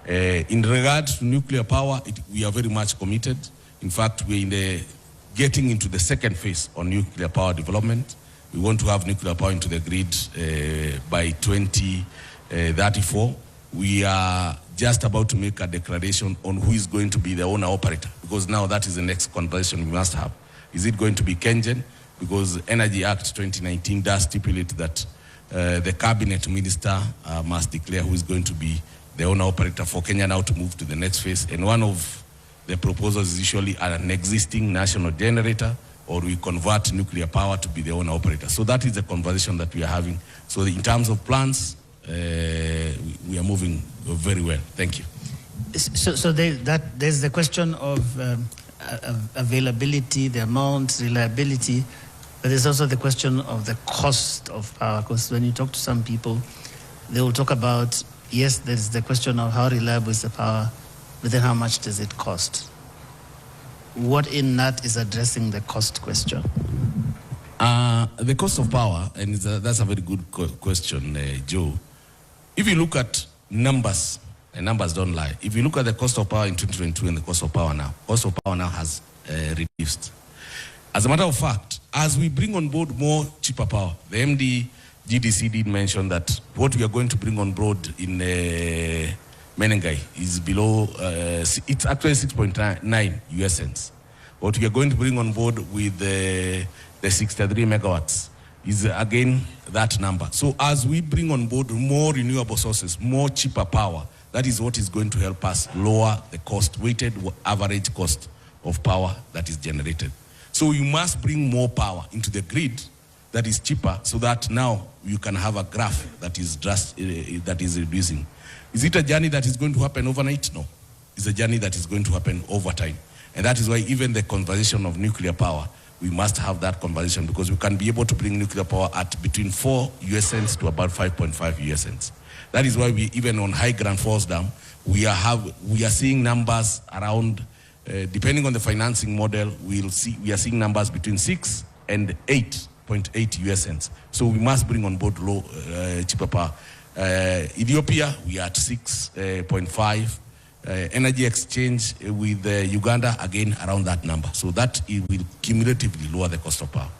In regard to nuclear power, we are very much committed. In fact, we're getting into the second phase on nuclear power development. We want to have nuclear power into the grid by 2034. We are just about to make a declaration on who is going to be the owner-operator, because now that is the next conversation we must have. Is it going to be KenGen? Because Energy Act 2019 does stipulate that the cabinet minister must declare who is going to be the owner-operator for Kenya now to move to the next phase. And one of the proposals is usually an existing national generator, or we convert nuclear power to be the owner-operator. So that is the conversation that we are having. So in terms of plans, we are moving very well. Thank you. So there's the question of availability, the amount, reliability, but there's also the question of the cost of power. Because when you talk to some people, they will talk about, yes, there's the question of how reliable is the power, but then how much does it cost? What in that is addressing the cost question? The cost of power, and that's a very good question, Joe. If you look at numbers, and numbers don't lie. If you look at the cost of power in 2022 and the cost of power now has reduced. As a matter of fact, as we bring on board more cheaper power, the MD GDC did mention that what we are going to bring on board in Menengai is below, it's actually 6.9 US cents. What we are going to bring on board with the 63 megawatts is again that number. So as we bring on board more renewable sources, more cheaper power, that is what is going to help us lower the cost, weighted average cost of power that is generated. So you must bring more power into the grid that is cheaper, so that now you can have a graph that is reducing. Is it a journey that is going to happen overnight? No. It's a journey that is going to happen over time. And that is why even the conversation of nuclear power, we must have that conversation, because we can be able to bring nuclear power at between 4 US cents to about 5.5 US cents. That is why we, even on High Grand Falls Dam, we are seeing numbers around, depending on the financing model, we are seeing numbers between 6 and 8.8 US cents. So we must bring on board low, cheaper power. Ethiopia, we are at 6.5. Energy exchange with Uganda, again, around that number. So that it will cumulatively lower the cost of power.